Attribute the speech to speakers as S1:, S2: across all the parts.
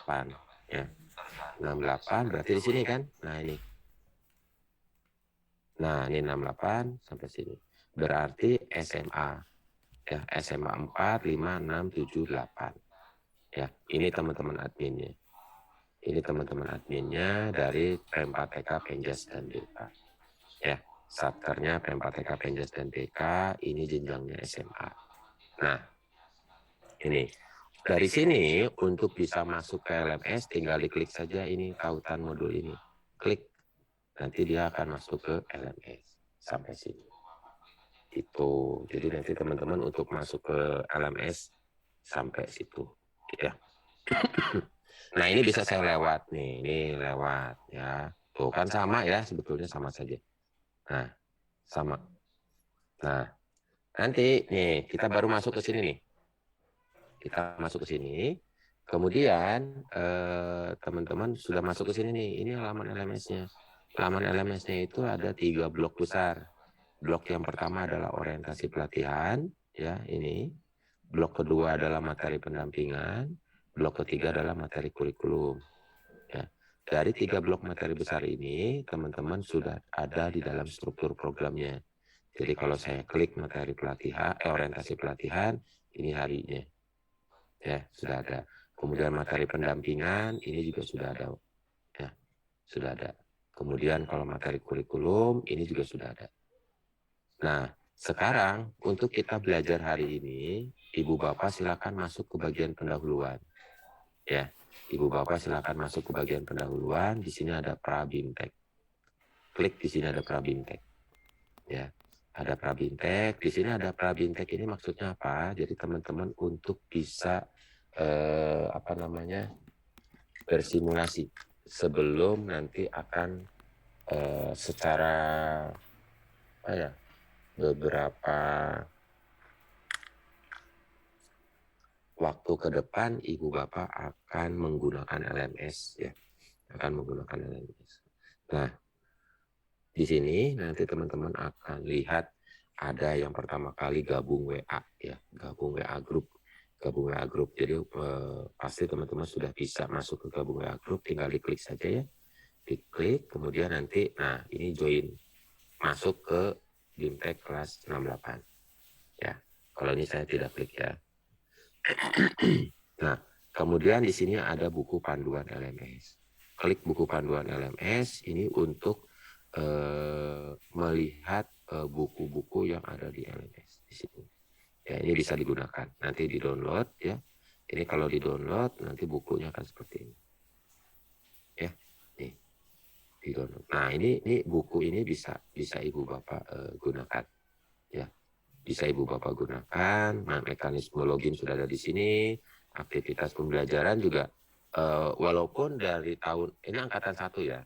S1: 68 ya. 68 berarti di sini kan? Nah ini. Nah ini 68 sampai sini. Berarti SMA ya, SMA 4, 5, 6, 7, 8. Ya, ini teman-teman adminnya. Ini teman-teman adminnya dari P4TK Penjas dan BK. Ya, satkernya P4TK Penjas dan BK, ini jenjangnya SMA. Nah, ini dari sini untuk bisa masuk ke LMS tinggal diklik saja ini tautan modul ini. Klik, nanti dia akan masuk ke LMS sampai sini. Itu. Jadi nanti teman-teman untuk masuk ke LMS sampai situ, ya. Nah, ini bisa saya lewat nih. Ini lewat ya. Tuh kan sama ya, sebetulnya sama saja. Nah, sama. Nah, nanti nih kita baru masuk ke sini nih. Kita masuk ke sini. Kemudian teman-teman sudah masuk ke sini nih. Ini halaman LMS-nya. Halaman LMS-nya itu ada 3 blok besar. Blok yang pertama adalah orientasi pelatihan, ya ini. Blok kedua adalah materi pendampingan. Blok ketiga adalah materi kurikulum. Ya. Dari 3 blok materi besar ini, teman-teman sudah ada di dalam struktur programnya. Jadi kalau saya klik materi pelatihan, orientasi pelatihan, ini harinya. Ya, sudah ada. Kemudian materi pendampingan, ini juga sudah ada. Ya, sudah ada. Kemudian kalau materi kurikulum, ini juga sudah ada. Nah, sekarang untuk kita belajar hari ini, Ibu Bapak silakan masuk ke bagian pendahuluan. Ya, Ibu Bapak silakan masuk ke bagian pendahuluan. Di sini ada Prabimtek. Klik di sini ada Prabimtek. Ya, ada Prabimtek. Di sini ada Prabimtek ini maksudnya apa? Jadi teman-teman untuk bisa bersimulasi sebelum nanti akan secara beberapa waktu ke depan Ibu Bapak akan menggunakan LMS ya. Akan menggunakan LMS. Nah, di sini nanti teman-teman akan lihat ada yang pertama kali gabung WA ya, gabung WA group. Gabung WA group. Jadi pasti teman-teman sudah bisa masuk ke gabung WA group, tinggal diklik saja ya. Diklik kemudian nanti nah ini join masuk ke Bimtek kelas 68. Ya. Kalau ini saya tidak klik ya. Nah, kemudian di sini ada buku panduan LMS. Klik buku panduan LMS ini untuk melihat buku-buku yang ada di LMS di sini. Ya, ini bisa digunakan. Nanti di-download ya. Ini kalau di-download nanti bukunya akan seperti ini. Ya, nih di-download. Nah, ini buku ini bisa Ibu Bapak gunakan. Ya. Bisa Ibu Bapak gunakan. Nah, mekanisme login sudah ada di sini. Aktivitas pembelajaran juga walaupun dari tahun ini angkatan 1 ya.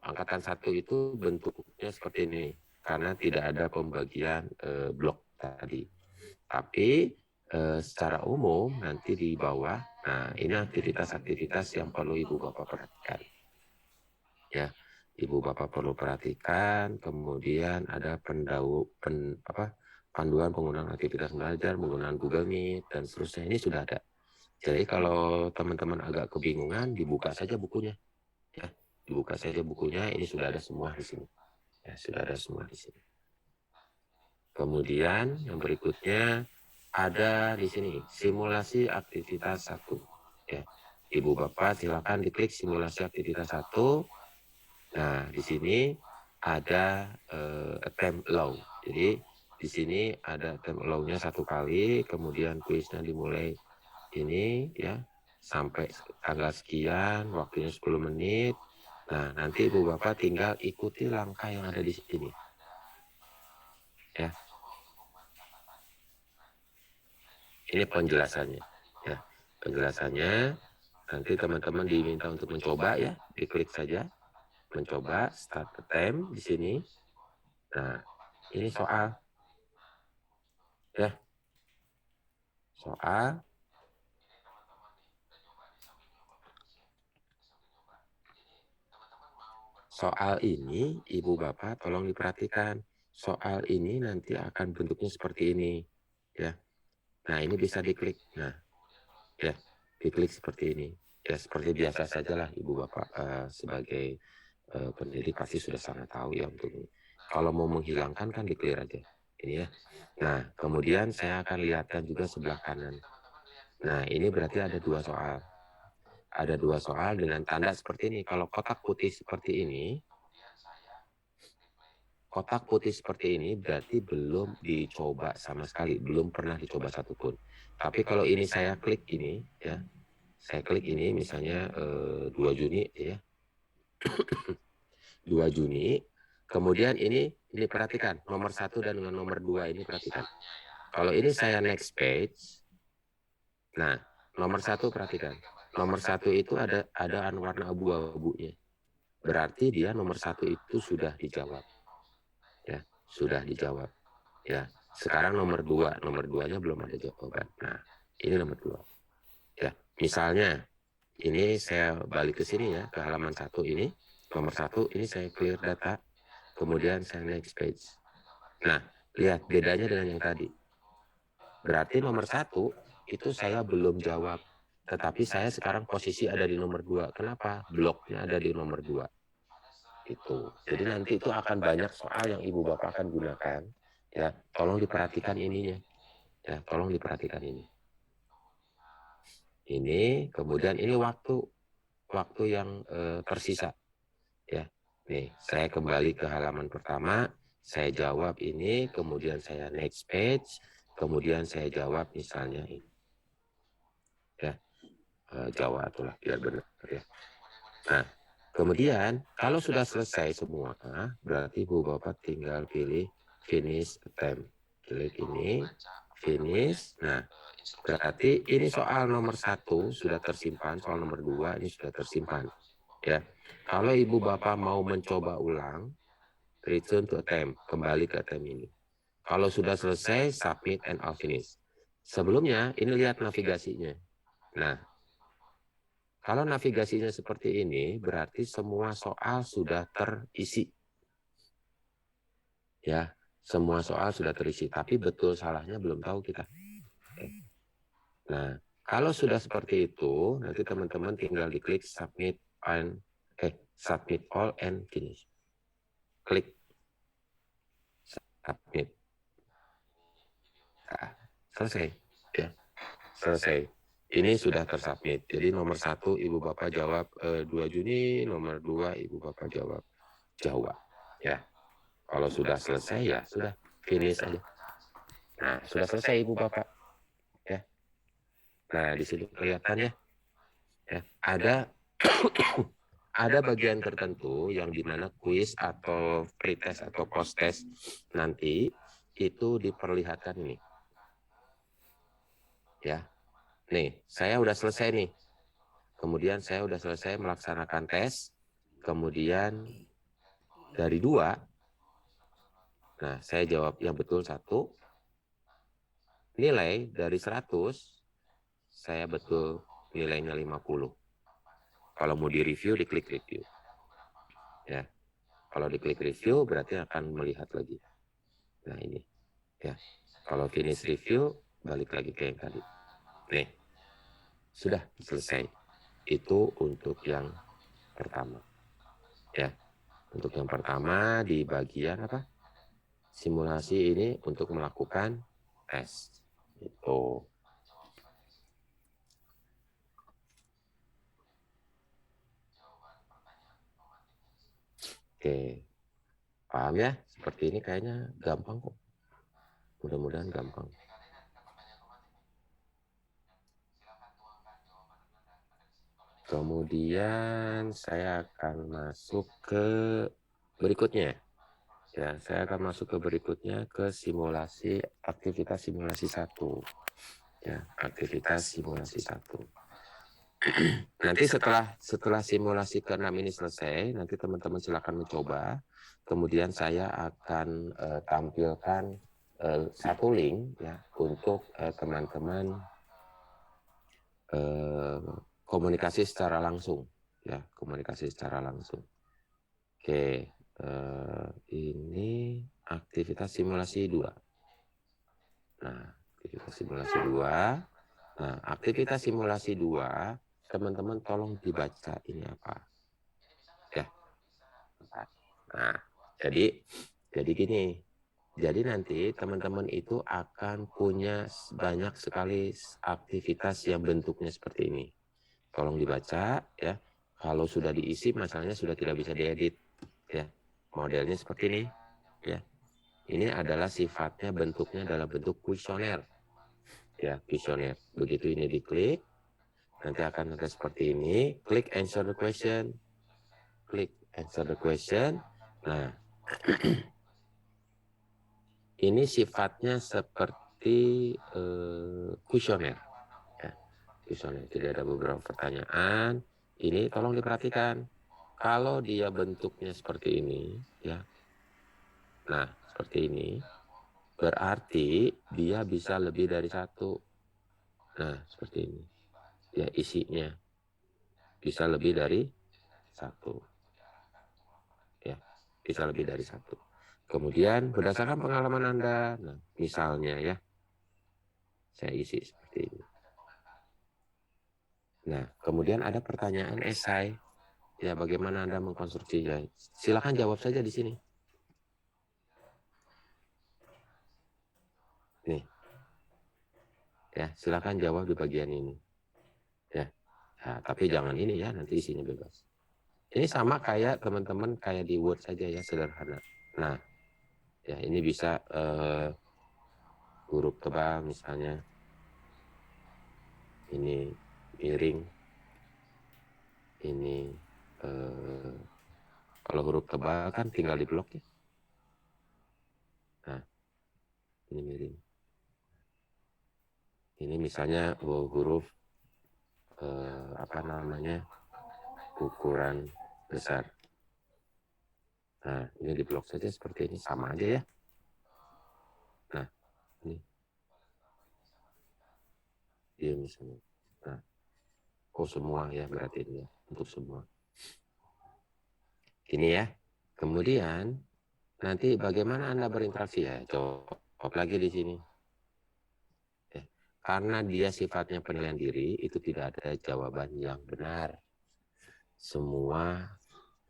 S1: Angkatan 1 itu bentuknya seperti ini karena tidak ada pembagian blok tadi. Tapi secara umum nanti di bawah, nah ini aktivitas-aktivitas yang perlu Ibu Bapak perhatikan. Ya, Ibu Bapak perlu perhatikan. Kemudian ada panduan penggunaan aktivitas belajar, penggunaan Google Meet dan seterusnya. Ini sudah ada. Jadi kalau teman-teman agak kebingungan, dibuka saja bukunya. Ya, dibuka saja bukunya. Ini sudah ada semua di sini. Ya, sudah ada semua di sini. Kemudian yang berikutnya ada di sini simulasi aktivitas 1. Ya, Ibu Bapak silakan diklik simulasi aktivitas 1. Nah, di sini ada attempt allow. Jadi di sini ada attempt allow-nya 1 kali, kemudian kuisnya dimulai ini ya sampai tanggal sekian, waktunya 10 menit. Nah, nanti Ibu Bapak tinggal ikuti langkah yang ada di sini. Ya. Ini penjelasannya. Ya, penjelasannya nanti teman-teman diminta untuk mencoba ya, diklik saja. Mencoba start attempt di sini. Nah, ini soal ya. Soal ini Ibu Bapak tolong diperhatikan. Soal ini nanti akan bentuknya seperti ini. Ya. Nah, ini bisa diklik. Nah, ya, diklik seperti ini. Ya seperti biasa sajalah Ibu Bapak sebagai pendidik pasti sudah sangat tahu ya untuk ini. Kalau mau menghilangkan kan di clear aja. Ini ya. Nah, kemudian saya akan lihatkan juga sebelah kanan. Nah, ini berarti ada 2 soal. Ada 2 soal dengan tanda seperti ini. Kalau kotak putih seperti ini, berarti belum dicoba sama sekali, belum pernah dicoba satupun. Tapi kalau ini saya klik ini, ya, saya klik ini misalnya 2 Juni, ya, 2 Juni, kemudian ini perhatikan, nomor 1 dan dengan nomor 2 ini perhatikan. Kalau ini saya next page, nah, nomor 1 perhatikan, nomor 1 itu ada warna abu-abunya. Berarti dia nomor 1 itu sudah dijawab. Ya, sudah dijawab. Ya, sekarang nomor 2, nomor 2-nya belum ada jawaban. Nah, ini nomor 2. Ya, misalnya ini saya balik ke sini ya, ke halaman 1 ini, nomor 1 ini saya clear data, kemudian saya next page. Nah, lihat bedanya dengan yang tadi. Berarti nomor 1 itu saya belum jawab, tetapi saya sekarang posisi ada di nomor 2. Kenapa? Bloknya ada di nomor 2. Itu. Jadi nanti itu akan banyak soal yang Ibu Bapak akan gunakan. Ya, tolong diperhatikan ininya. Ya, tolong diperhatikan ini. Ini, kemudian ini waktu yang tersisa. Ya, nih saya kembali ke halaman pertama, saya jawab ini, kemudian saya next page, kemudian saya jawab misalnya ini. Ya, Jawa itulah biar benar ya. Nah, kemudian kalau sudah selesai semua, berarti Ibu Bapak tinggal pilih finish attempt. Klik ini, finish. Nah, berarti ini soal nomor 1 sudah tersimpan, soal nomor 2 ini sudah tersimpan. Ya, kalau Ibu Bapak mau mencoba ulang, return to attempt, kembali ke attempt ini. Kalau sudah selesai, submit and all finish. Sebelumnya, ini lihat navigasinya. Nah, kalau navigasinya seperti ini, berarti semua soal sudah terisi. Ya, semua soal sudah terisi, tapi betul salahnya belum tahu kita. Nah, kalau sudah seperti itu, nanti teman-teman tinggal diklik submit all and finish. Klik submit. Nah, selesai. Ya, selesai. Ini sudah tersubmit. Jadi nomor 1 Ibu Bapak jawab 2 Juni, nomor 2 Ibu Bapak jawab Jawa. Ya. Kalau sudah selesai ya sudah finish aja. Nah, sudah selesai Ibu Bapak. Ya. Nah, di sini kelihatan ya. Ya, ada bagian tertentu yang dimana kuis atau pretest atau post test nanti itu diperlihatkan ini. Ya. Nih, saya udah selesai nih. Kemudian saya udah selesai melaksanakan tes. Kemudian dari 2, nah saya jawab yang betul 1. Nilai dari 100, saya betul nilainya 50. Kalau mau di-review, diklik review. Ya. Kalau diklik review, berarti akan melihat lagi. Nah, ini. Ya. Kalau finish review, balik lagi ke yang tadi. Nih. Sudah selesai. Itu untuk yang pertama. Ya. Untuk yang pertama di bagian apa? Simulasi ini untuk melakukan tes. Itu. Oke. Paham ya? Seperti ini kayaknya gampang kok. Mudah-mudahan gampang. Kemudian saya akan masuk ke berikutnya. Ya, saya akan masuk ke berikutnya ke simulasi, aktivitas simulasi 1. Ya, aktivitas simulasi 1. Nanti setelah simulasi ke-6 ini selesai, nanti teman-teman silakan mencoba. Kemudian saya akan tampilkan satu link ya untuk teman-teman komunikasi secara langsung. Ya, komunikasi secara langsung. Oke, ini aktivitas simulasi 2. Nah, aktivitas simulasi 2. Nah, aktivitas simulasi 2 teman-teman tolong dibaca ini apa. Ya. Nah, jadi gini. Jadi nanti teman-teman itu akan punya banyak sekali aktivitas yang bentuknya seperti ini. Tolong dibaca ya. Kalau sudah diisi masalahnya sudah tidak bisa diedit ya. Modelnya seperti ini ya. Ini adalah sifatnya bentuknya dalam bentuk kuesioner. Ya, kuesioner. Begitu ini diklik, nanti akan ada seperti ini. Klik answer the question. Klik answer the question. Nah, ini sifatnya seperti kuesioner. Ya, kuesioner. Jadi ada beberapa pertanyaan. Ini tolong diperhatikan. Kalau dia bentuknya seperti ini, ya. Nah, seperti ini. Berarti dia bisa lebih dari satu. Nah, seperti ini. Ya, isinya bisa lebih dari satu. Ya, bisa lebih dari satu. Kemudian berdasarkan pengalaman Anda, nah, misalnya ya, saya isi seperti ini. Nah, kemudian ada pertanyaan esai. Ya, bagaimana Anda mengkonstruksinya? Silakan jawab saja di sini. Nih. Ya, silakan jawab di bagian ini. Ya. Nah, tapi jangan ini ya, nanti isinya bebas. Ini sama kayak teman-teman kayak di Word saja ya, sederhana. Nah, ya ini bisa huruf tebal misalnya. Ini miring. Ini kalau huruf tebal kan tinggal di blok ya. Nah, ini miring. Ini misalnya huruf apa namanya, ukuran besar. Nah, ini di blok saja seperti ini, sama aja ya. Nah, ini dia misalnya. Nah, semua ya berarti ini ya, untuk semua. Ini ya. Kemudian nanti bagaimana Anda berinteraksi ya? Jawab lagi di sini. Ya. Karena dia sifatnya penilaian diri, itu tidak ada jawaban yang benar. Semua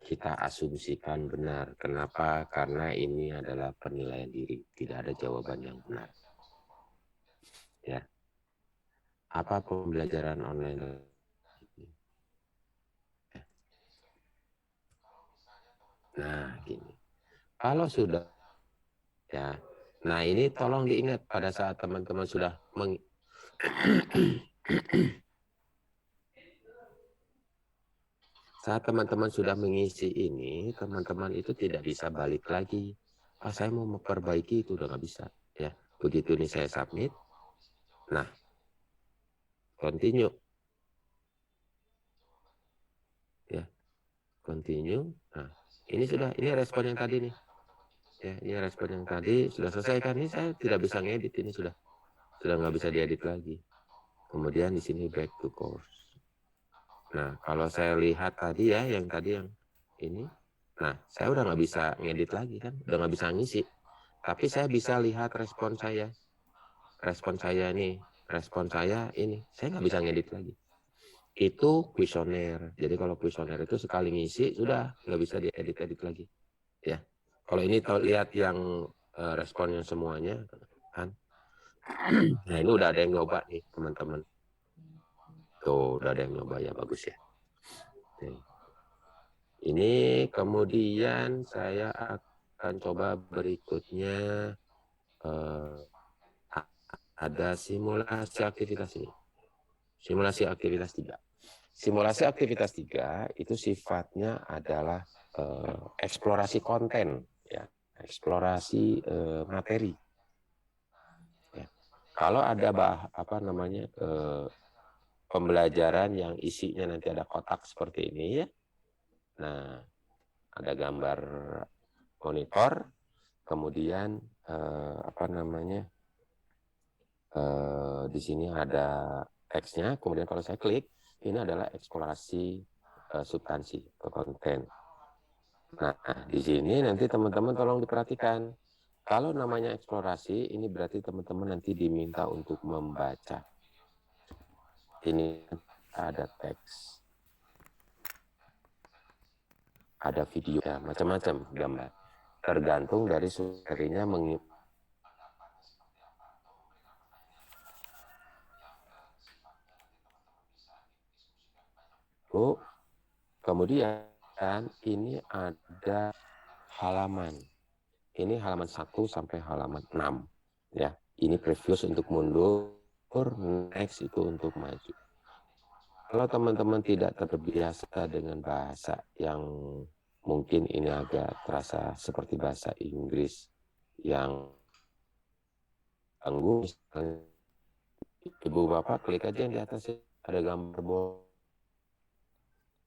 S1: kita asumsikan benar. Kenapa? Karena ini adalah penilaian diri. Tidak ada jawaban yang benar. Ya. Apa pembelajaran online? Nah, gini. Kalau sudah ya. Nah, ini tolong diingat pada saat teman-teman sudah saat teman-teman sudah mengisi ini, teman-teman itu tidak bisa balik lagi. Saya mau memperbaiki itu udah nggak bisa. Ya, begitu ini saya submit. Nah, continue. Ya, continue. Nah, ini sudah, ini respon yang tadi nih. Ya, ini respon yang tadi sudah selesai kan? Ini saya tidak bisa ngedit, ini sudah nggak bisa diedit lagi. Kemudian di sini back to course. Nah, kalau saya lihat tadi ya, yang ini, nah, saya udah nggak bisa ngedit lagi kan, udah nggak bisa ngisi. Tapi saya bisa lihat respon saya. Respon saya nih, respon saya ini, saya nggak bisa ngedit lagi. Itu kuesioner. Jadi kalau kuesioner itu sekali ngisi, sudah nggak bisa diedit-edit lagi. Ya, kalau ini lihat yang responnya semuanya, kan. Nah, ini udah ada yang nyoba nih, teman-teman. Tuh, udah ada yang nyoba ya, bagus ya. Oke. Ini kemudian saya akan coba berikutnya ada simulasi aktivitas ini. Simulasi aktivitas 3. Simulasi aktivitas 3 itu sifatnya adalah eksplorasi konten, ya, eksplorasi materi. Ya. Kalau ada pembelajaran yang isinya nanti ada kotak seperti ini ya. Nah, ada gambar monitor, kemudian di sini ada teksnya, kemudian kalau saya klik, ini adalah eksplorasi substansi atau konten. Nah, di sini nanti teman-teman tolong diperhatikan. Kalau namanya eksplorasi, ini berarti teman-teman nanti diminta untuk membaca. Ini ada teks, ada video, ya, macam-macam gambar. Tergantung dari sumbernya kemudian ini ada halaman. Ini halaman 1 sampai halaman 6. Ya, ini previous untuk mundur, next itu untuk maju. Kalau teman-teman tidak terbiasa dengan bahasa yang mungkin ini agak terasa seperti bahasa Inggris yang tangguh, ibu bapak klik aja yang di atas ada gambar bola,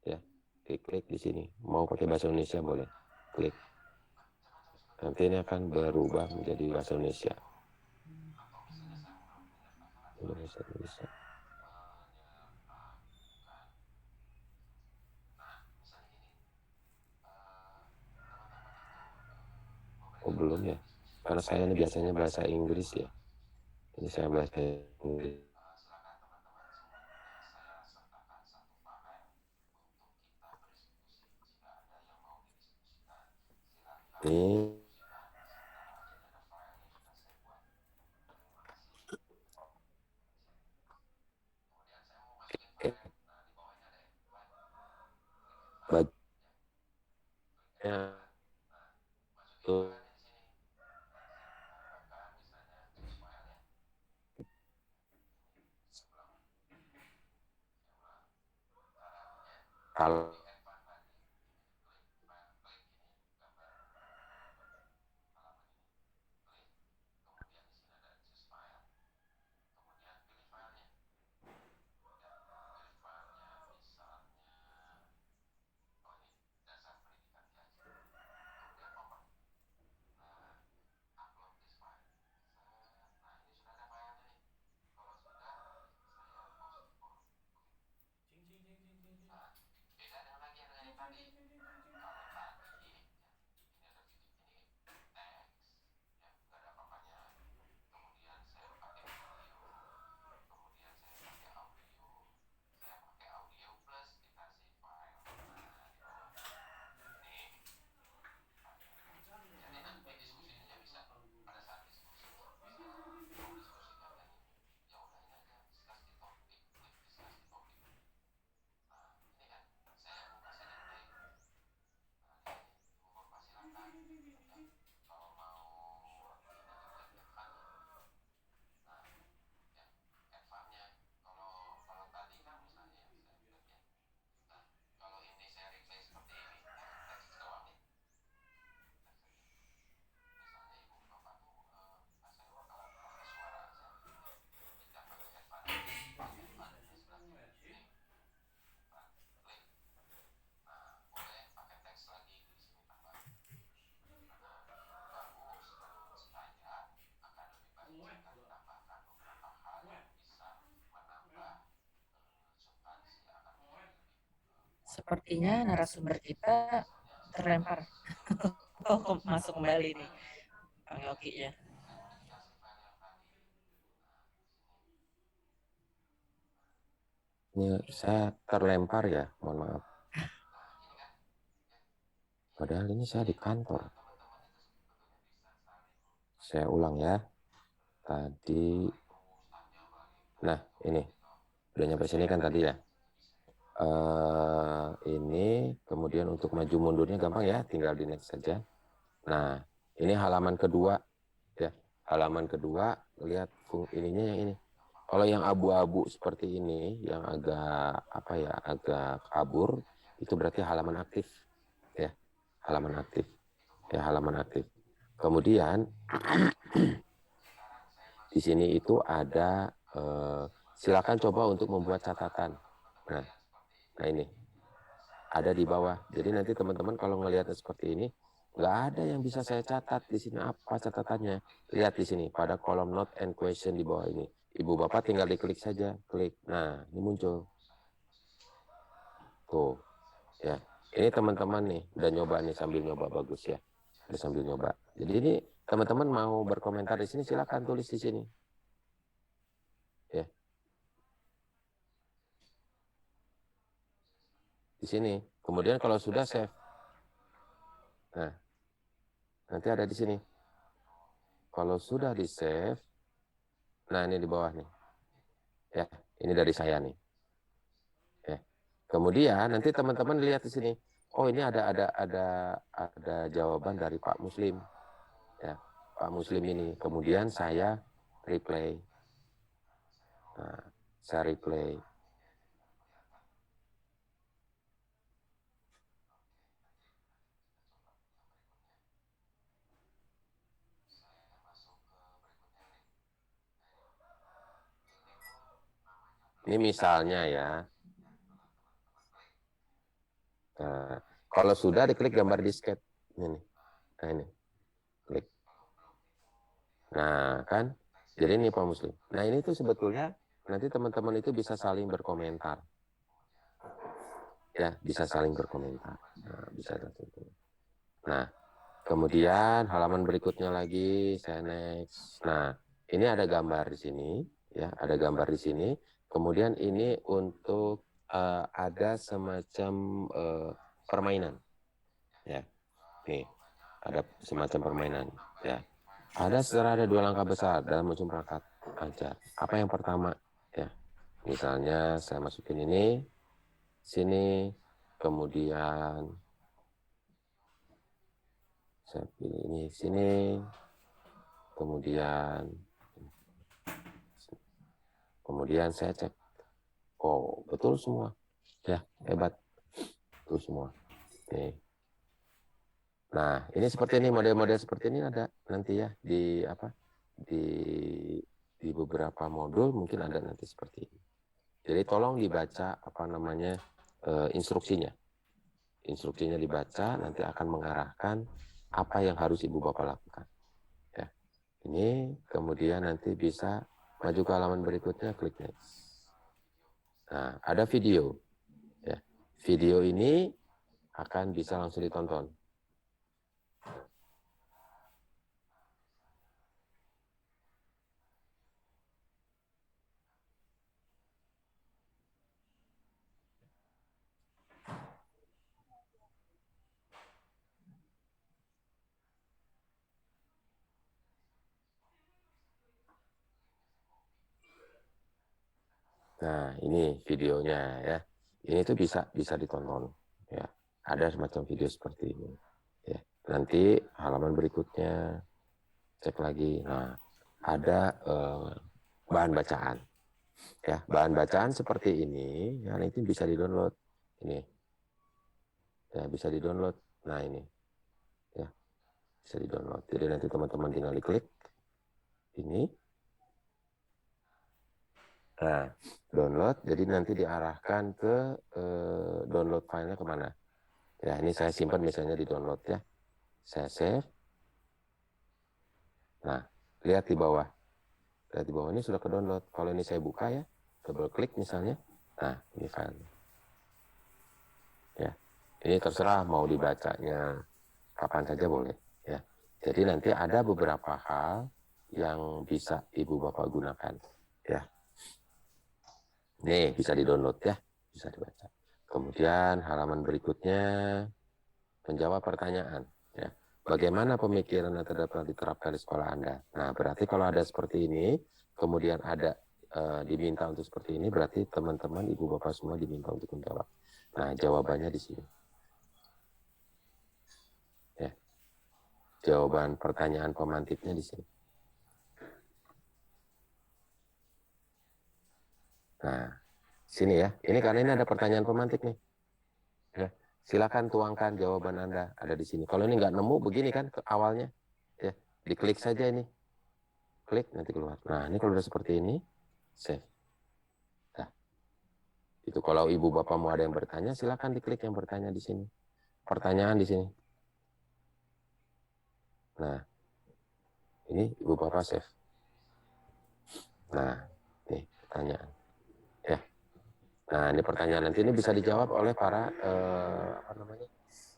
S1: ya, klik di sini. Mau pakai bahasa Indonesia boleh, klik. Nanti ini akan berubah menjadi bahasa Indonesia. Indonesia. Oh belum ya, karena saya ini biasanya bahasa Inggris ya. Ini saya bahasa Inggris. Ini bajunya tuh kalau
S2: Sepertinya narasumber kita terlempar. Oh, masuk kembali nih, Bang Yogi ya.
S1: ini saya terlempar ya, mohon maaf. Padahal ini saya di kantor. Saya ulang ya. Tadi, nah ini udah nyampe sini kan tadi ya. Ini kemudian untuk maju mundurnya gampang ya, tinggal di next saja. Nah, ini halaman kedua ya. Halaman kedua, lihat ininya yang ini. Kalau yang abu-abu seperti ini, yang agak apa ya, agak kabur, itu berarti halaman aktif ya. Halaman aktif. Ya, halaman aktif. Kemudian di sini itu ada silakan coba untuk membuat catatan. Nah ini ada di bawah. Jadi nanti teman-teman kalau ngelihatnya seperti ini, nggak ada yang bisa saya catat di sini apa catatannya. Lihat di sini pada kolom note and question di bawah ini. Ibu bapak tinggal diklik saja, klik. Nah ini muncul. Tuh, ya. Ini teman-teman nih udah nyoba nih sambil nyoba bagus ya. Udah sambil nyoba. Jadi ini teman-teman mau berkomentar di sini silakan tulis di sini. Ya. di sini. Kemudian kalau sudah save. Nah, nanti ada di sini. Kalau sudah di save, nah ini di bawah nih. Ya, ini dari saya nih. Ya. Kemudian nanti teman-teman lihat di sini. Oh, ini ada jawaban dari Pak Muslim. Ya, Pak Muslim ini. Kemudian saya replay. Nah, saya replay. Ini misalnya ya. Nah, kalau sudah diklik gambar disket. Ini. Nah, ini. Klik. Nah, kan? Jadi ini Pak Muslim. Nah, ini tuh sebetulnya nanti teman-teman itu bisa saling berkomentar. Ya, bisa saling berkomentar. Nah, bisa Nah, kemudian halaman berikutnya lagi, saya next. Nah, ini ada gambar di sini, ya, ada gambar di sini. Kemudian ini untuk ada semacam permainan, ya. Nih, ada semacam permainan, ya. Ada dua langkah besar dalam menyusun perangkat ajar. Apa yang pertama, ya? Misalnya saya masukin ini, sini, kemudian saya pilih ini sini, kemudian saya cek, oh betul semua, ya hebat, betul semua. Nih. Nah ini seperti ini, model-model seperti ini ada nanti ya di apa di beberapa modul mungkin ada nanti seperti ini. Jadi tolong dibaca apa namanya instruksinya. Instruksinya dibaca, nanti akan mengarahkan apa yang harus ibu bapak lakukan. Ya. Ini kemudian nanti bisa maju ke halaman berikutnya, klik next. Nah, ada video. Ya. Video ini akan bisa langsung ditonton. Nah, ini videonya ya. Ini tuh bisa ditonton ya. Ada semacam video seperti ini. Ya. Nanti halaman berikutnya cek lagi. Nah, ada bahan bacaan. Ya, bahan bacaan seperti ini, ya itu bisa di-download. Ini. Ya, bisa di-download. Nah, ini. Ya, bisa di-download. Jadi nanti teman-teman tinggal diklik ini. Nah, download, jadi nanti diarahkan ke download filenya kemana. Ya, ini saya simpan misalnya di download ya. Saya save. Nah, lihat di bawah. Lihat di bawah ini sudah ke download. Kalau ini saya buka ya, double klik misalnya. Nah, ini filenya. Ya, ini terserah mau dibacanya kapan saja boleh. Ya, jadi nanti ada beberapa hal yang bisa ibu bapak gunakan. Ya, nih bisa di-download ya, bisa dibaca. Kemudian halaman berikutnya menjawab pertanyaan. Ya. Bagaimana pemikiran yang terdapat diterapkan di sekolah Anda? Nah, berarti kalau ada seperti ini, kemudian ada diminta untuk seperti ini, berarti teman-teman, ibu bapak semua diminta untuk menjawab. Nah, jawabannya di sini. Ya. Jawaban pertanyaan pemantiknya di sini. Nah, sini ya. Ini karena ini ada pertanyaan pemantik nih. Ya. Silakan tuangkan jawaban Anda ada di sini. Kalau ini nggak nemu begini kan ke awalnya, ya diklik saja ini, klik nanti keluar. Nah ini kalau udah seperti ini, save. Nah, itu kalau ibu bapak mau ada yang bertanya, silakan diklik yang bertanya di sini. Pertanyaan di sini. Nah, ini ibu bapak save. Nah, nih pertanyaan. Ya. Nah ini pertanyaan nanti ini bisa dijawab oleh para apa namanya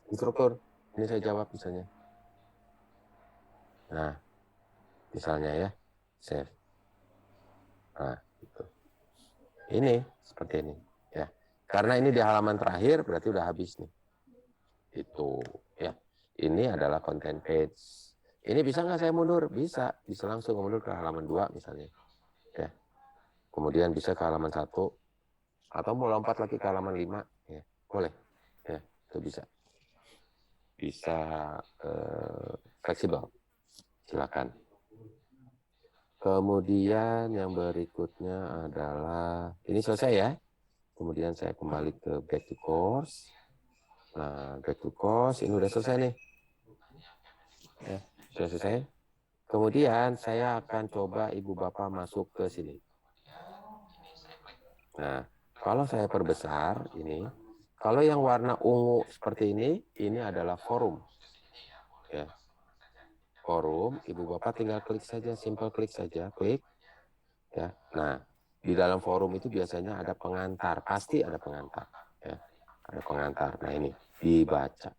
S1: instruktur. Ini saya jawab misalnya. Nah, misalnya ya, save. Nah, gitu. Ini seperti ini, ya. Karena ini di halaman terakhir berarti udah habis nih. Itu ya. Ini adalah content page. Ini bisa nggak saya mundur? Bisa langsung mundur ke halaman 2 misalnya. Ya. Kemudian bisa ke halaman 1 atau mau lompat lagi ke halaman 5 ya. Boleh. Ya, itu bisa. Bisa fleksibel. Silakan. Kemudian yang berikutnya adalah ini selesai ya. Kemudian saya kembali ke back to course. Nah, back to course ini udah selesai nih. Ya, sudah selesai. Kemudian saya akan coba Ibu Bapak masuk ke sini. Nah, kalau saya perbesar ini, kalau yang warna ungu seperti ini adalah forum. Ya. Forum, Ibu Bapak tinggal klik saja, simple klik saja, klik. Ya. Nah, di dalam forum itu biasanya ada pengantar, pasti ada pengantar. Ya. Ada pengantar. Nah, ini dibaca.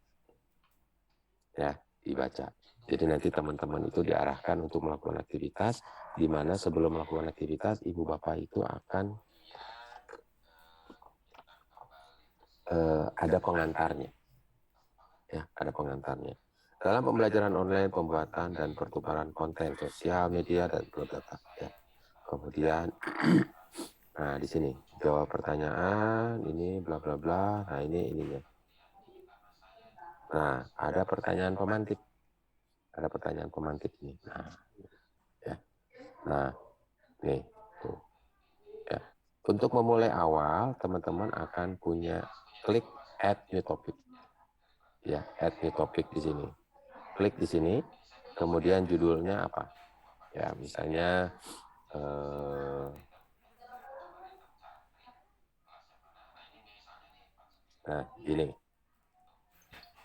S1: Ya, dibaca. Jadi nanti teman-teman itu diarahkan untuk melakukan aktivitas, di mana sebelum melakukan aktivitas, Ibu Bapak itu akan ada pengantarnya. Ya, ada pengantarnya. Dalam pembelajaran online, pembuatan dan pertukaran konten sosial media dan data. Ya. Kemudian, nah di sini jawab pertanyaan, ini bla bla bla. Nah ini ininya. Nah ada pertanyaan pemantik, ada pertanyaan pemantik ini. Nah, ya. Nah, nih tuh. Ya. Untuk memulai awal, teman-teman akan punya klik add new topic. Ya, add new topic di sini. Klik di sini, kemudian judulnya apa? Ya, misalnya nah, gini.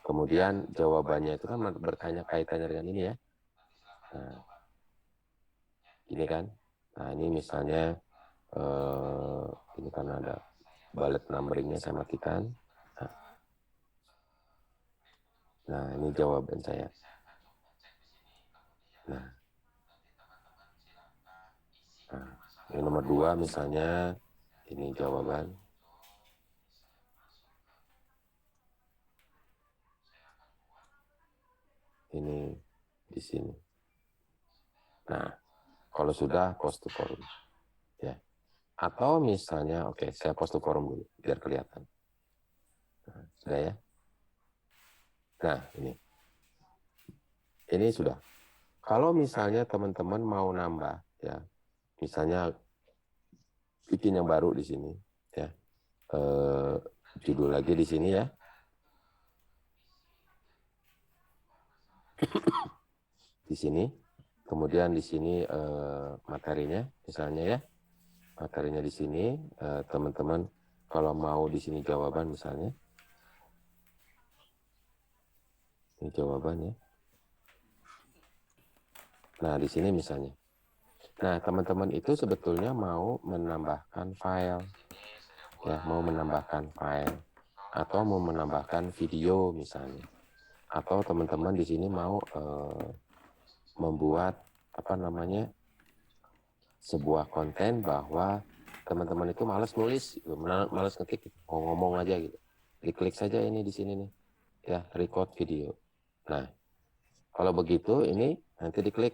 S1: Kemudian jawabannya itu kan bertanya kaitannya dengan ini ya. Nah, ini kan. Nah, ini misalnya ini kan ada bullet numberingnya saya matikan. Nah, ini jawaban saya. Nah, yang nomor 2 misalnya ini jawaban. Ini di sini. Nah, kalau sudah post to forum. Ya. Atau misalnya, oke, saya post to forum dulu biar kelihatan. Nah, sudah ya. Nah, ini sudah. Kalau misalnya teman-teman mau nambah, ya, misalnya bikin yang baru di sini, ya, judul lagi di sini ya. Di sini, kemudian di sini materinya, misalnya ya, materinya di sini, teman-teman kalau mau di sini jawaban misalnya, ini jawabannya. Nah di sini misalnya. Nah teman-teman itu sebetulnya mau menambahkan file, ya, mau menambahkan file, atau mau menambahkan video misalnya, atau teman-teman di sini mau membuat apa namanya sebuah konten bahwa teman-teman itu malas nulis, malas ngetik, mau ngomong aja gitu. Diklik saja ini di sini nih, ya, record video. Nah, kalau begitu ini nanti diklik,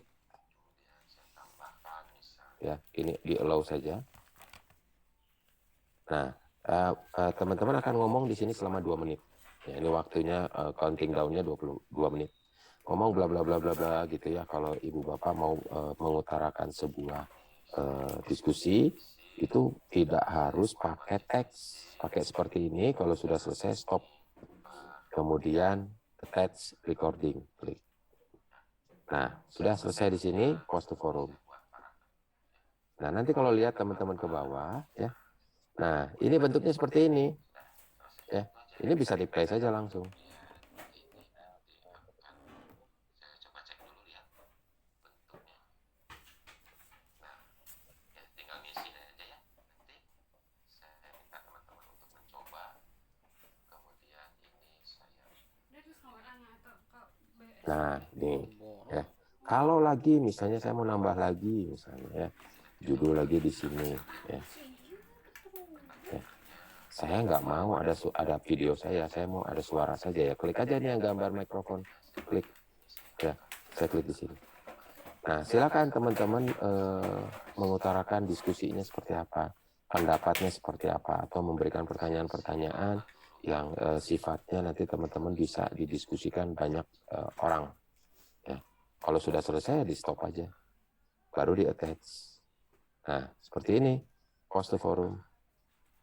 S1: ya, ini di allow saja. Nah, teman-teman akan ngomong di sini selama 2 menit. Ya, ini waktunya counting down-nya 22 menit. Ngomong bla bla bla bla bla gitu ya. Kalau ibu bapak mau mengutarakan sebuah diskusi, itu tidak harus pakai teks, pakai seperti ini. Kalau sudah selesai stop, kemudian attach recording, klik. Nah sudah selesai di sini, post to forum. Nah nanti kalau lihat teman-teman ke bawah, ya, nah ini bentuknya seperti ini, ya, ini bisa di play saja langsung. Nah, ini ya. Kalau lagi misalnya saya mau nambah lagi misalnya ya, judul lagi di sini ya. Ya. Saya nggak mau ada video saya mau ada suara saja ya. Klik aja nih yang gambar mikrofon, klik ya. Saya klik di sini. Nah, silakan teman-teman mengutarakan diskusinya seperti apa, pendapatnya seperti apa, atau memberikan pertanyaan-pertanyaan yang sifatnya nanti teman-teman bisa didiskusikan banyak orang. Ya. Kalau sudah selesai, di stop aja, baru di attach. Nah, seperti ini, post to forum.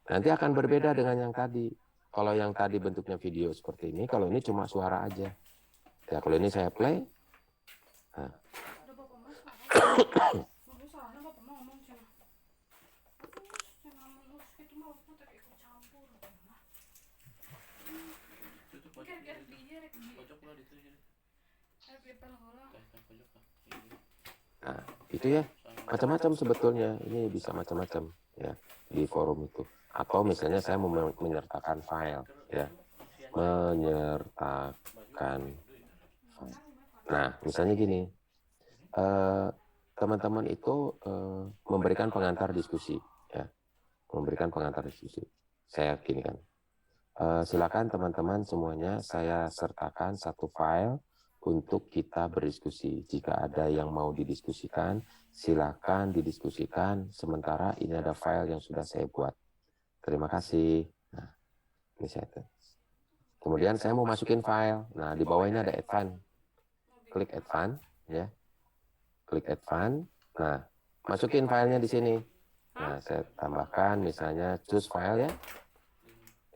S1: Nanti akan berbeda dengan yang tadi. Kalau yang tadi bentuknya video seperti ini, kalau ini cuma suara aja. Ya, kalau ini saya play. Nah. Nah, itu ya, macam-macam sebetulnya. Ini bisa macam-macam ya di forum itu. Atau misalnya saya mau menyertakan file ya. Menyertakan file. Nah, misalnya gini. Teman-teman itu memberikan pengantar diskusi ya. Memberikan pengantar diskusi. Saya gini kan. Silakan teman-teman semuanya saya sertakan satu file untuk kita berdiskusi. Jika ada yang mau didiskusikan, silakan didiskusikan. Sementara ini ada file yang sudah saya buat. Terima kasih. Nah, ini saya tulis. Kemudian saya mau masukin file. Nah, di bawah ini ada advance. Klik advance ya. Klik advance. Nah, masukin filenya di sini. Nah, saya tambahkan misalnya choose file ya.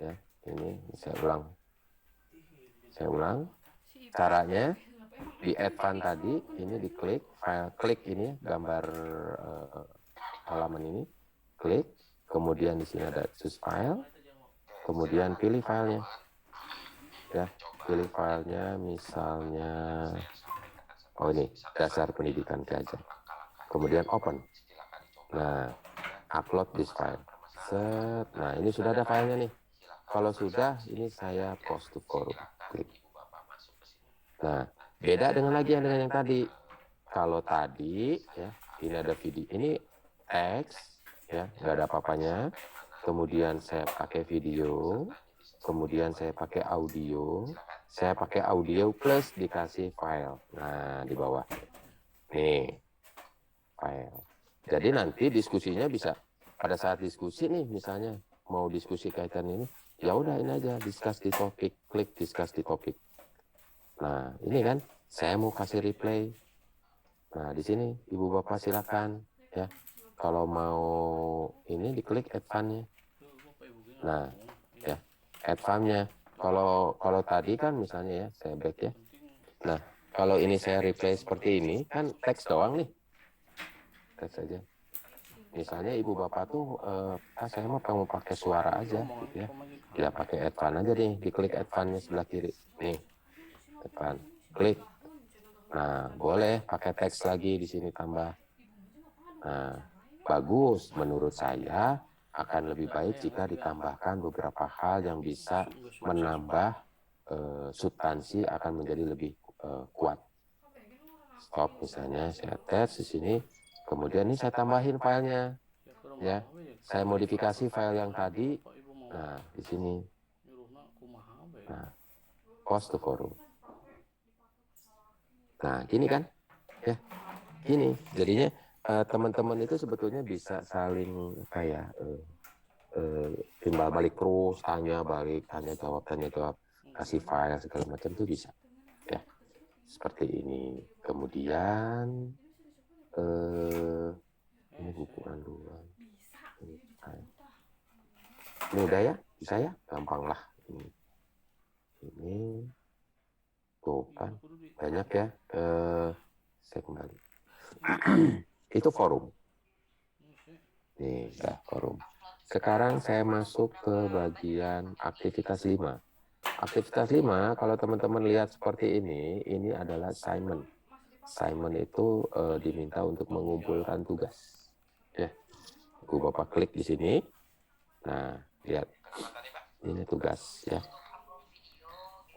S1: Ya. Ini saya ulang. Saya ulang. Caranya di advance tadi ini diklik file, klik ini gambar halaman ini, klik. Kemudian di sini ada choose file. Kemudian pilih filenya. Ya, pilih filenya misalnya ini dasar pendidikan Gajah. Kemudian open. Nah, upload this file. Set. Nah, ini sudah ada filenya nih. Kalau sudah, ini saya post to forum. Klik. Nah, beda dengan yang tadi. Kalau tadi, ya, ini ada video. Ini teks, ya, nggak ada apa-apanya. Kemudian saya pakai video. Kemudian saya pakai audio. Saya pakai audio plus dikasih file. Nah, di bawah. Nih, file. Jadi nanti diskusinya bisa pada saat diskusi nih, misalnya mau diskusi kaitan ini, ya udah ini aja discuss di topik, klik discuss di topik. Nah, ini kan saya mau kasih replay. Nah, di sini Ibu Bapak silakan ya. Kalau mau ini diklik advance-nya. Nah, ya, advance-nya. Kalau tadi kan misalnya ya, saya back ya. Nah, kalau ini saya replay seperti ini, kan teks doang nih. Teks aja. Misalnya Ibu Bapak tuh, saya mau pakai suara aja gitu ya. Ya pakai advance aja nih, diklik advance-nya sebelah kiri. Nih, advance. Klik. Nah, boleh pakai teks lagi di sini tambah. Nah, bagus menurut saya akan lebih baik jika ditambahkan beberapa hal yang bisa menambah substansi akan menjadi lebih kuat. Stop misalnya saya tes di sini. Kemudian ini saya tambahin filenya, ya. Saya modifikasi file yang tadi. Nah, di sini. Nah, post to forum. Nah, gini kan, ya, gini. Jadinya teman-teman itu sebetulnya bisa saling kayak timbal balik terus, tanya balik, tanya jawab, kasih file segala macam itu bisa, ya. Seperti ini. Kemudian ini buku panduan. Ini udah ya, bisa ya, gampang lah. Ini tuh kan banyak ya. Saya kembali. Itu forum. Nih, udah forum. Sekarang saya masuk ke bagian aktivitas 5. Aktivitas 5, kalau teman-teman lihat seperti ini adalah assignment. Assignment itu diminta untuk mengumpulkan tugas. Ya, Bapak klik di sini. Nah, lihat. Ini tugas ya.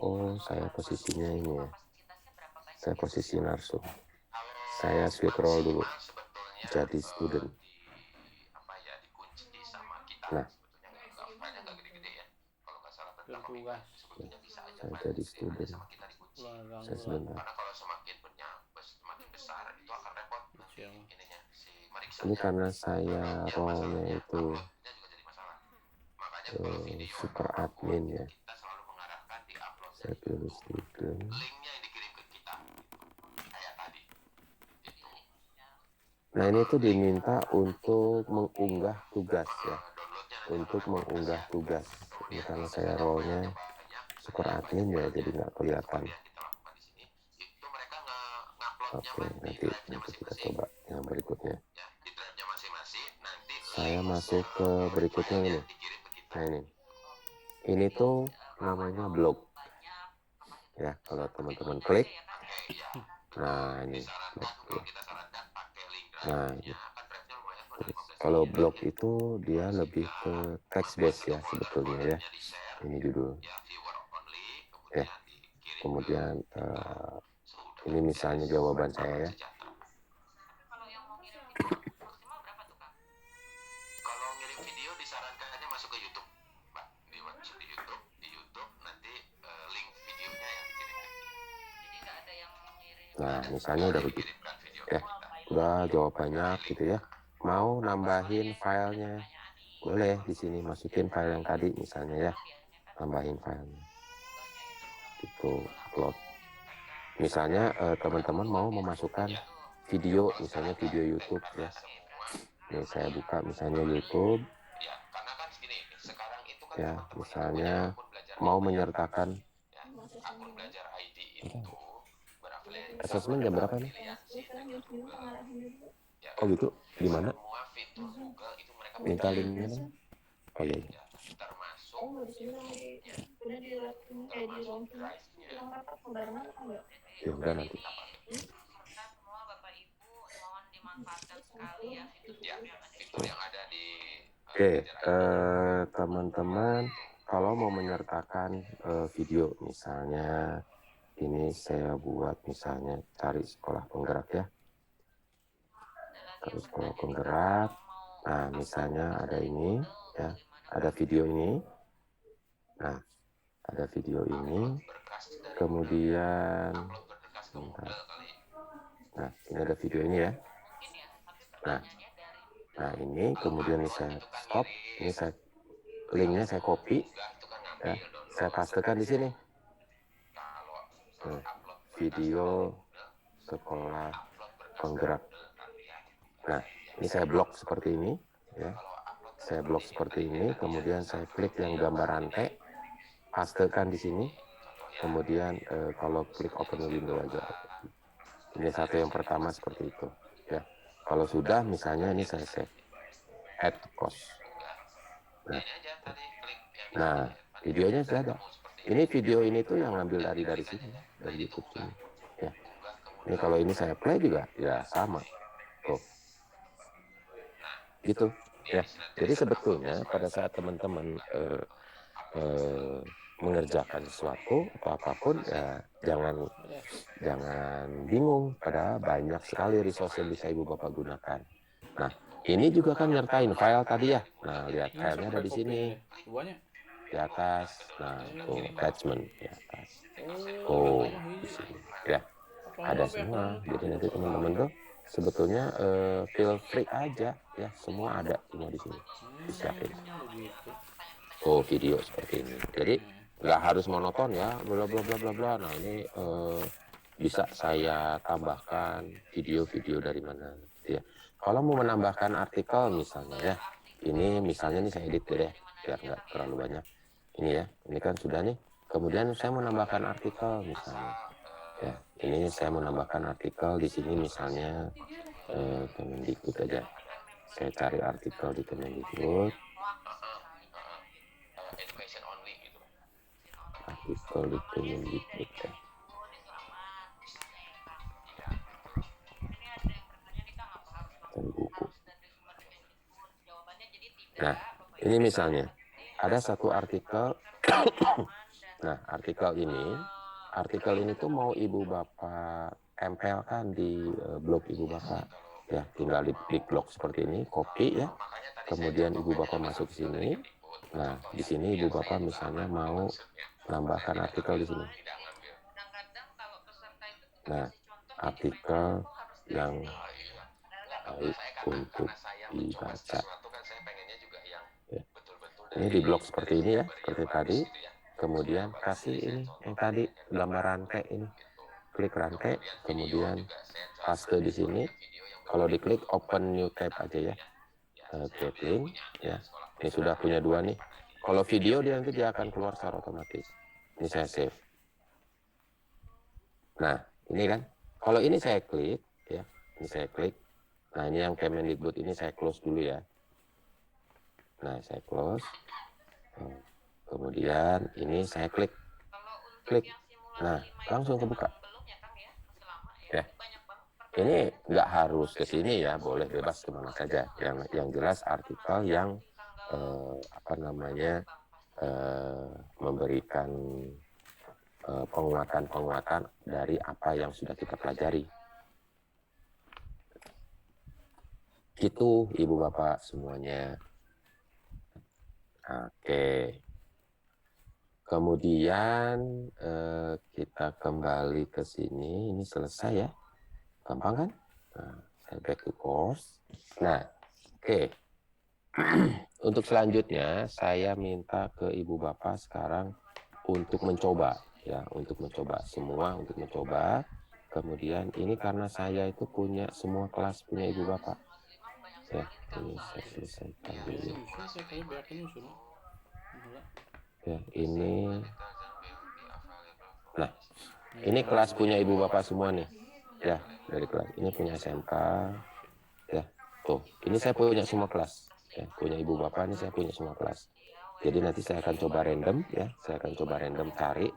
S1: Oh, saya posisinya ini ya. Saya posisi narsum. Saya scroll dulu. Jadi student. Nah,
S3: bertugas.
S1: Saya jadi student. Saya sebentar. Ini karena saya role-nya itu super admin ya. Saya pilih student. Nah ini tuh diminta untuk mengunggah tugas ya. Untuk mengunggah tugas. Ini karena saya role-nya super admin ya, jadi nggak kelihatan. Oke, nanti kita coba yang berikutnya. Saya masuk ke berikutnya ini. Nah ini tuh namanya blog. Ya, kalau teman-teman klik, nah ini blog. Nah ini. Kalau blog itu dia lebih ke text based ya sebetulnya ya. Ini judul. Ya. Kemudian ini misalnya jawaban saya ya. Kalau ngirim video disarankannya masuk ke YouTube, Mbak. Masuk di YouTube nanti link videonya yang dikirimkan. Jadi nggak ada yang ngirim. Nah, misalnya udah begitu. Ya, udah jawab banyak gitu ya. Mau nambahin filenya, boleh di sini masukin file yang tadi misalnya ya. Tambahin filenya. Itu upload. Misalnya teman-teman mau memasukkan video, misalnya video YouTube ya. Ini saya buka misalnya YouTube. Ya, misalnya mau menyertakan asesmen jam berapa nih? Oh gitu, di mana? Minta linknya dong. Oh iya. Ya udah nanti. Oke, teman-teman, kalau mau menyertakan video, misalnya ini saya buat misalnya cari sekolah penggerak ya. Cari sekolah penggerak. Nah, misalnya ada ini ya, ada video ini. Nah, ada video ini. Kemudian nah, ini ada video ini ya. Nah ini kemudian ini saya stop, ini saya linknya saya copy, ya, saya pastekan di sini. Video sekolah penggerak. Nah ini saya blok seperti ini, ya. Saya blok seperti ini, kemudian saya klik yang gambar rantai, pastekan di sini. Kemudian kalau klik open window aja. Ini satu yang pertama seperti itu, ya. Kalau sudah, misalnya ini saya save, add cost. Nah, videonya sudah ada. Ini video ini tuh yang ngambil dari sini, dari YouTube sini. Ya. Ini kalau ini saya play juga, ya sama. Tuh. Gitu. Ya. Jadi sebetulnya pada saat teman-teman mengerjakan sesuatu atau apapun, ya jangan bingung. Pada banyak sekali resource yang bisa Ibu Bapak gunakan. Nah, ini juga kan nyertain file tadi ya. Nah, lihat filenya ada di sini. Di atas. Nah, tuh attachment di atas. Oh, di sini. Ya. Ada semua. Jadi nanti teman-teman tuh sebetulnya feel free aja ya, semua ada semua di sini. Disiapin. Oh, video seperti ini. Jadi nggak harus monoton ya, bla bla bla bla bla. Nah, ini bisa saya tambahkan video-video dari mana ya. Kalau mau menambahkan artikel misalnya ya, ini misalnya nih saya edit deh biar nggak terlalu banyak. Ini ya, ini kan sudah nih. Kemudian saya mau menambahkan artikel misalnya. Ya, ini saya mau menambahkan artikel di sini misalnya Kemendikbud aja. Saya cari artikel di Kemendikbud. Artikel di Kemendikbud ya. Cari buku. Nah, ini misalnya ada satu artikel. Nah, artikel ini tuh mau Ibu Bapak tempelkan di blog Ibu Bapak. Ya, tinggal di blog seperti ini, copy ya. Kemudian Ibu Bapak masuk ke sini. Nah, di sini Ibu Bapak misalnya mau menambahkan artikel di sini. Nah, artikel yang baik untuk dibaca. Ya. Ini di blog seperti ini ya, seperti tadi. Kemudian kasih ini yang tadi gambar rantai ini. Klik rantai, kemudian paste di sini. Kalau diklik open new tab aja ya. Get link ya. Ini sudah punya 2 nih. Kalau video dia nanti dia akan keluar secara otomatis. Ini saya save. Nah, ini kan. Kalau ini saya klik ya. Ini saya klik. Nah, ini yang Kemendikbud ini saya close dulu ya. Nah, saya close. Kemudian ini saya klik. Klik. Nah, langsung kebuka. Ya. Ini nggak harus ke sini ya, boleh bebas kemana saja. Yang jelas artikel yang memberikan penguatan-penguatan dari apa yang sudah kita pelajari. Gitu Ibu Bapak semuanya. Oke. Kemudian kita kembali ke sini. Ini selesai ya. Gampang kan? Nah, saya back to course. Nah, oke. Untuk selanjutnya saya minta ke Ibu Bapak sekarang untuk mencoba ya, untuk mencoba semua, untuk mencoba. Kemudian ini karena saya itu punya semua kelas punya Ibu Bapak. Ya, ini saya selesaikan dulu. Ya, ini. Nah, ini kelas punya Ibu Bapak semua nih. Ya, dari kelas ini punya SMK. Ya, tuh, ini saya punya semua kelas. Ya, punya Ibu Bapak ini saya punya semua kelas. Jadi nanti saya akan coba random ya, saya akan coba random cari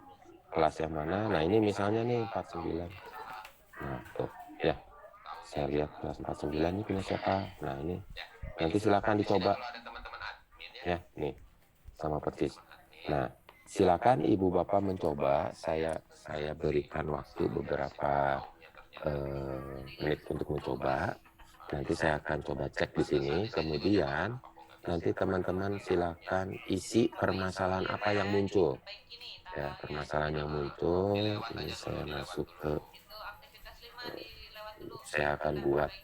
S1: kelas yang mana. Nah, ini misalnya nih 49. Nah, tuh, ya. Saya lihat kelas 49 ini punya siapa. Nah, ini nanti silakan dicoba. Ya, nih. Sama persis. Nah, silakan Ibu Bapak mencoba. Saya berikan waktu beberapa menit untuk mencoba. Nanti saya akan coba cek di sini. Kemudian nanti teman-teman silakan isi permasalahan apa yang muncul. Ya, permasalahan yang muncul. Ini saya masuk ke. Saya akan buat.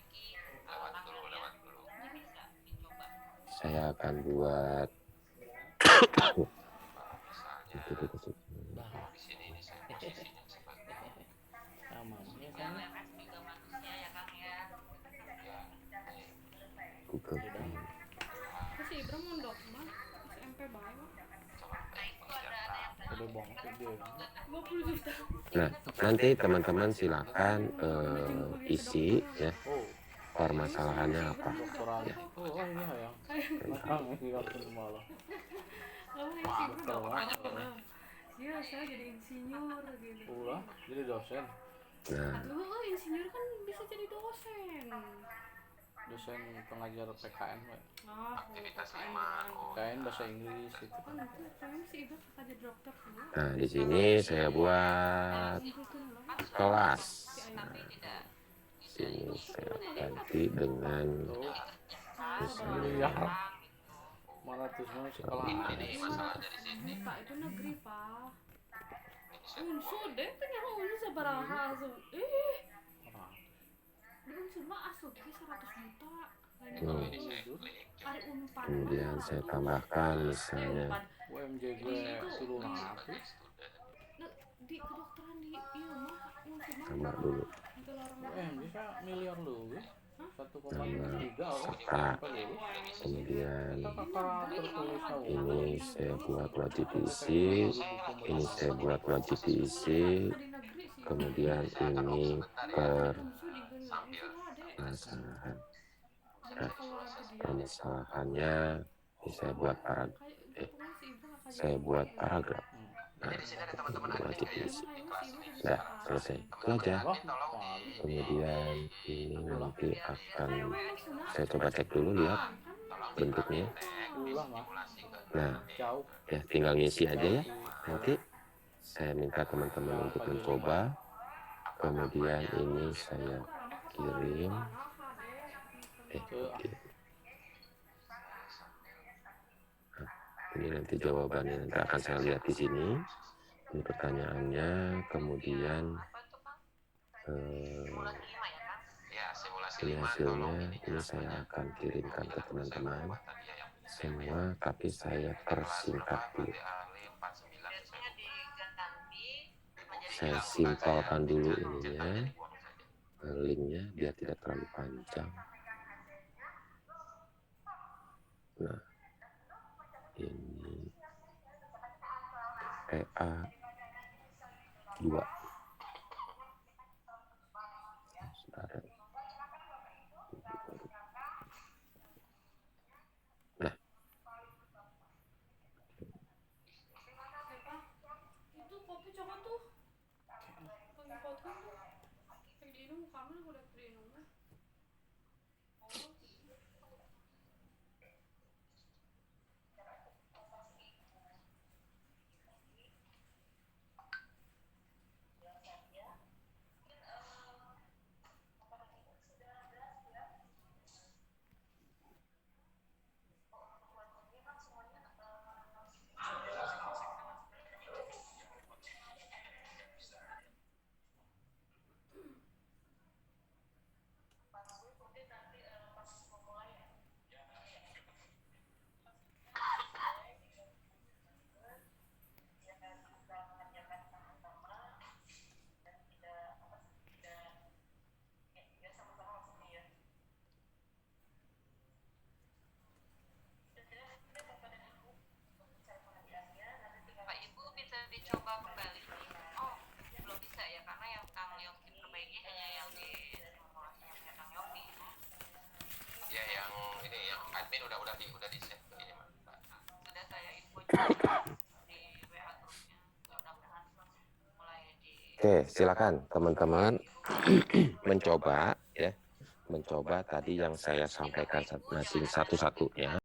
S1: Nah, nanti teman-teman silakan isi ya permasalahannya apa. Ya.
S3: Iya, saya jadi insinyur gitu.
S4: Jadi dosen.
S3: Nah, insinyur kan bisa jadi dosen.
S4: Dosen pengajar PKN, Pak.
S3: PKN
S4: bahasa Inggris gitu.
S3: Kan itu kayaknya sih ibu jadi dokter semua.
S1: Nah, di sini saya buat kelas. Nah, sini saya ganti dengan misalnya
S4: Mana tuh semua sekolah
S3: Pak itu negeri, Pak. Unsur deh kenapa unsur sabaraha asup. Di unsur mah asupnya 100 juta.
S1: Kemudian saya tambahkan misalnya
S4: UMJ gue turun apa?
S3: Di kedokteran di iya mah unsur mah
S1: tambah dulu
S4: UMJ kan miliar lu. 1,3
S1: serta. Kemudian ini saya buat wajib diisi, ini saya buat wajib diisi. Kemudian ini permasalahan. Nah, permasalahannya ini saya buat paragraf. Nah, wajib diisi. Nah, selesai. Itu aja. Kemudian ini nanti akan saya coba cek dulu, lihat bentuknya. Nah, ya tinggal ngisi aja ya. Nanti saya minta teman-teman untuk mencoba. Kemudian ini saya kirim. Ini nanti jawabannya nanti akan saya lihat di sini. Ini pertanyaannya, kemudian ini hasilnya, ini saya akan kirimkan ke teman-teman semua, tapi saya persingkat dulu. Saya simpelkan dulu ininya, linknya biar tidak terlalu panjang. Nah, ini PA 2. Nah,
S3: Itu kopi coklat tuh. Pakai potong tuh. Yang diinum kami udah diinum.
S2: Dicoba kembali. Oh, belum bisa ya karena yang Kang Yofi perbaiki hanya yang di simulasinya Kang Yofi.
S1: ya yang ini yang admin udah di set ini, Mbak.
S2: Sudah saya info juga di WA grupnya. Mudah-mudahan mulai di.
S1: Oke, silakan teman-teman mencoba ya. Mencoba tadi yang saya sampaikan masing satu-satunya.